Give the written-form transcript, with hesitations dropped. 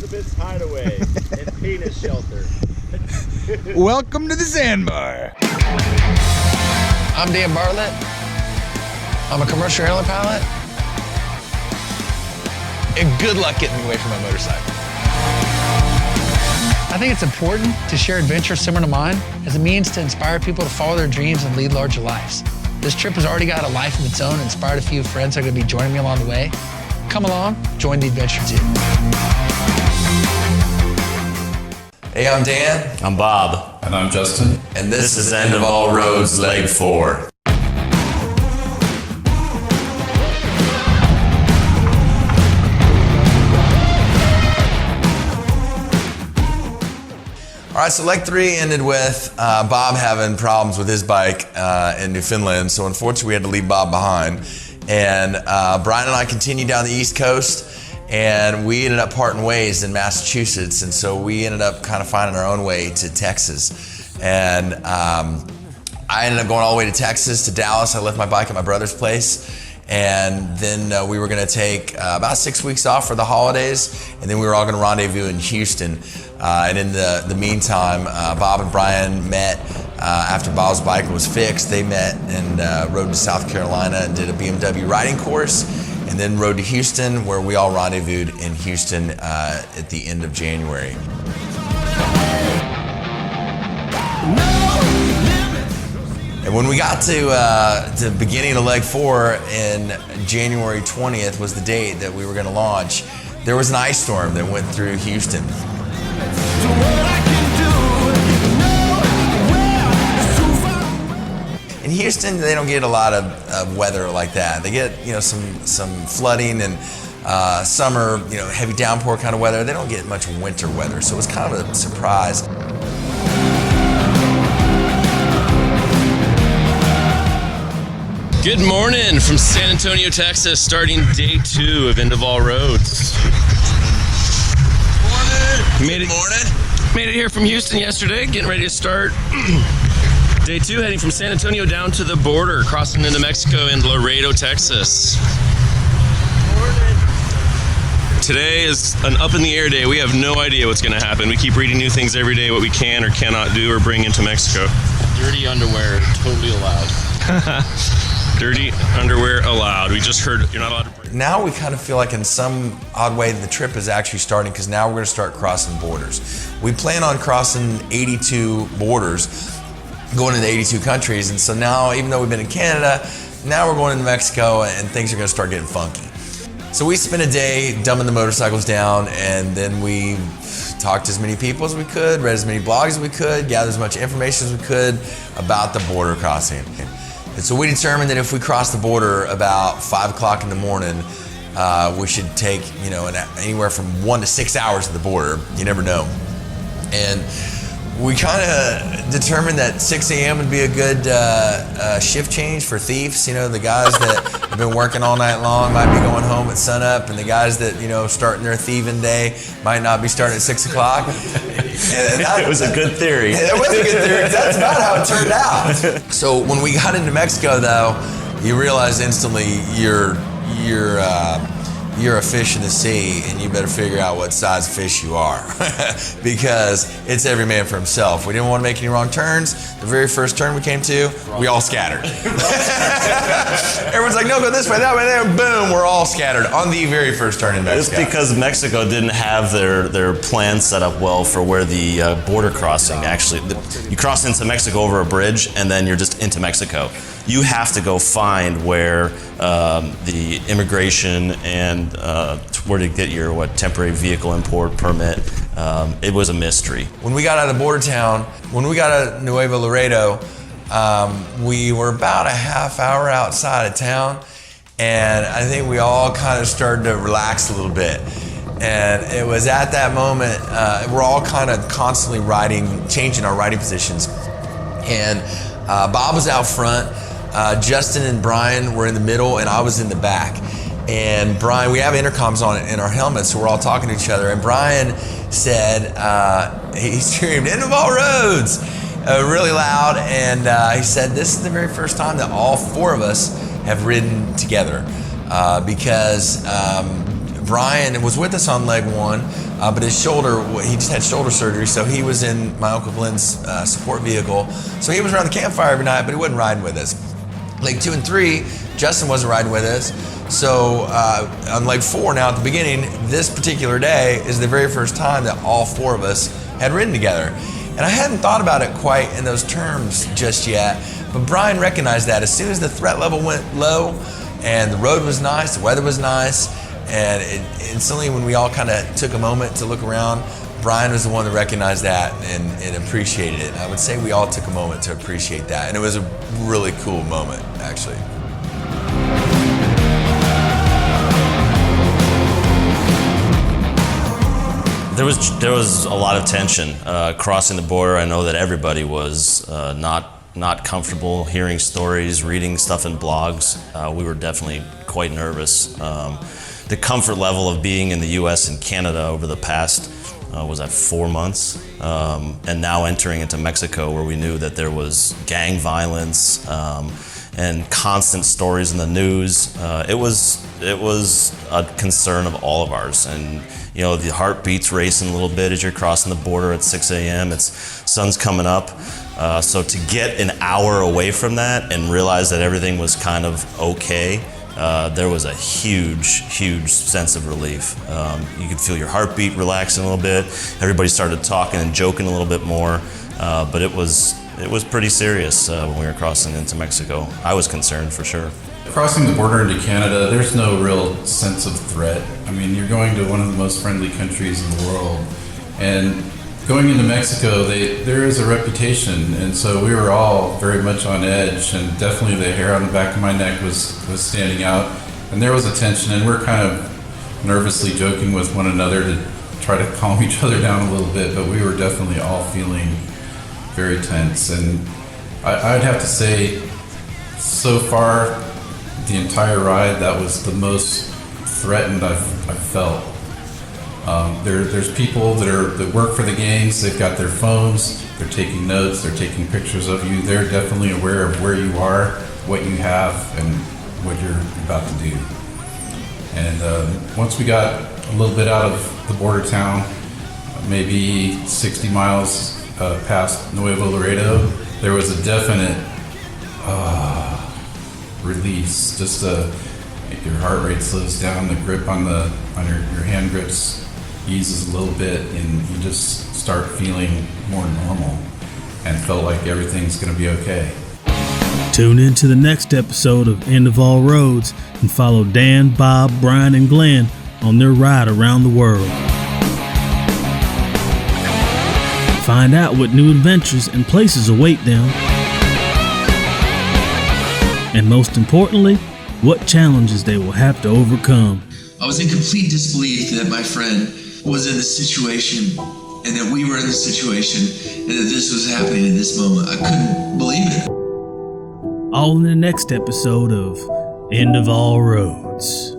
Cannabis Hideaway and Penis Shelter. Welcome to the Sandbar. I'm Dan Bartlett. I'm a commercial airline pilot. And good luck getting me away from my motorcycle. I think it's important to share adventures similar to mine as a means to inspire people to follow their dreams and lead larger lives. This trip has already got a life of its own and inspired a few friends that are going to be joining me along the way. Come along, join the adventure too. Hey, I'm Dan. I'm Bob. And I'm Justin. And this is End of All Roads, Leg 4. All right, so leg 3 ended with Bob having problems with his bike in Newfoundland, so unfortunately we had to leave Bob behind. And Brian and I continued down the East Coast, and we ended up parting ways in Massachusetts, and so we ended up kind of finding our own way to Texas. And I ended up going all the way to Texas, to Dallas. I left my bike at my brother's place. And then we were gonna take about 6 weeks off for the holidays, and then we were all gonna rendezvous in Houston. And in the meantime, Bob and Brian met after Bob's bike was fixed. They met and rode to South Carolina and did a BMW riding course, and then rode to Houston, where we all rendezvoused in Houston at the end of January. And when we got to the beginning of leg 4, in January 20th was the date that we were going to launch, there was an ice storm that went through Houston. In Houston, they don't get a lot of weather like that. They get, some flooding and summer, heavy downpour kind of weather. They don't get much winter weather, so it was kind of a surprise. Good morning from San Antonio, Texas, starting day 2 of End of All Roads. Made it here from Houston yesterday, getting ready to start day 2, heading from San Antonio down to the border, crossing into Mexico in Laredo, Texas. Today is an up in the air day. We have no idea what's going to happen. We keep reading new things every day, what we can or cannot do or bring into Mexico. Dirty underwear totally allowed. Dirty underwear allowed. We just heard you're not allowed to bring. Now we kind of feel like in some odd way the trip is actually starting, because now we're going to start crossing borders. We plan on crossing 82 borders, going into 82 countries, and so now, even though we've been in Canada, now we're going into Mexico and things are going to start getting funky. So we spent a day dumbing the motorcycles down, and then we talked to as many people as we could, read as many blogs as we could, gathered as much information as we could about the border crossing. And so we determined that if we crossed the border about 5 o'clock in the morning, we should take, anywhere from 1 to 6 hours at the border. You never know. And we kind of determined that 6 a.m. would be a good shift change for thieves. The guys that have been working all night long might be going home at sunup, and the guys that, starting their thieving day might not be starting at 6 o'clock. It was a good theory. It was a good theory. That's about how it turned out. So when we got into Mexico, though, you realize instantly you're a fish in the sea, and you better figure out what size fish you are, because it's every man for himself. We didn't want to make any wrong turns. The very first turn we came to, we all scattered. Everyone's like, no, go this way, that way, there. Boom, we're all scattered on the very first turn in Mexico. It's because Mexico didn't have their plan set up well for where the border crossing actually, you cross into Mexico over a bridge, and then you're just into Mexico. You have to go find where the immigration and where to get your temporary vehicle import permit. It was a mystery. When we got out of border town, when we got out of Nuevo Laredo, we were about a half hour outside of town, and I think we all kind of started to relax a little bit. And it was at that moment, we're all kind of constantly changing our riding positions. And Bob was out front, Justin and Brian were in the middle, and I was in the back. And Brian, we have intercoms on in our helmets, so we're all talking to each other. And Brian said, he screamed, "End of all roads!" Really loud. And he said, this is the very first time that all 4 of us have ridden together, because Brian was with us on leg 1, but his shoulder, he just had shoulder surgery, so he was in my Uncle Glenn's support vehicle. So he was around the campfire every night, but he wasn't riding with us. Leg 2 and 3, Justin wasn't riding with us. So on leg 4 now at the beginning, this particular day is the very first time that all 4 of us had ridden together. And I hadn't thought about it quite in those terms just yet, but Brian recognized that as soon as the threat level went low and the road was nice, the weather was nice, and instantly when we all kind of took a moment to look around, Brian was the one that recognized that and appreciated it. And I would say we all took a moment to appreciate that, and it was a really cool moment, actually. There was a lot of tension crossing the border. I know that everybody was not comfortable hearing stories, reading stuff in blogs. We were definitely quite nervous. The comfort level of being in the U.S. and Canada over the past was at 4 months, and now entering into Mexico, where we knew that there was gang violence and constant stories in the news. It was a concern of all of ours, and you know, the heartbeat's racing a little bit as you're crossing the border at 6 a.m. It's sun's coming up. So to get an hour away from that and realize that everything was kind of okay, there was a huge sense of relief. You could feel your heartbeat relaxing a little bit. Everybody started talking and joking a little bit more, but it was pretty serious when we were crossing into Mexico. I was concerned for sure. Crossing the border into Canada, there's no real sense of threat. I mean, you're going to one of the most friendly countries in the world, and going into Mexico, there is a reputation, and so we were all very much on edge, and definitely the hair on the back of my neck was standing out, and there was a tension, and we're kind of nervously joking with one another to try to calm each other down a little bit, but we were definitely all feeling very tense, and I'd have to say, so far, the entire ride, that was the most threatened I've felt. There's people that work for the gangs. They've got their phones. They're taking notes. They're taking pictures of you. They're definitely aware of where you are, what you have, and what you're about to do. And once we got a little bit out of the border town, maybe 60 miles past Nuevo Laredo, there was a definite release. Just your heart rate slows down, the grip on your hand grips eases a little bit, and you just start feeling more normal and felt like everything's going to be okay. Tune in to the next episode of End of All Roads and follow Dan, Bob, Brian, and Glenn on their ride around the world. Find out what new adventures and places await them. And most importantly, what challenges they will have to overcome. I was in complete disbelief that my friend was in this situation, and that we were in this situation, and that this was happening in this moment. I couldn't believe it. All in the next episode of End of All Roads.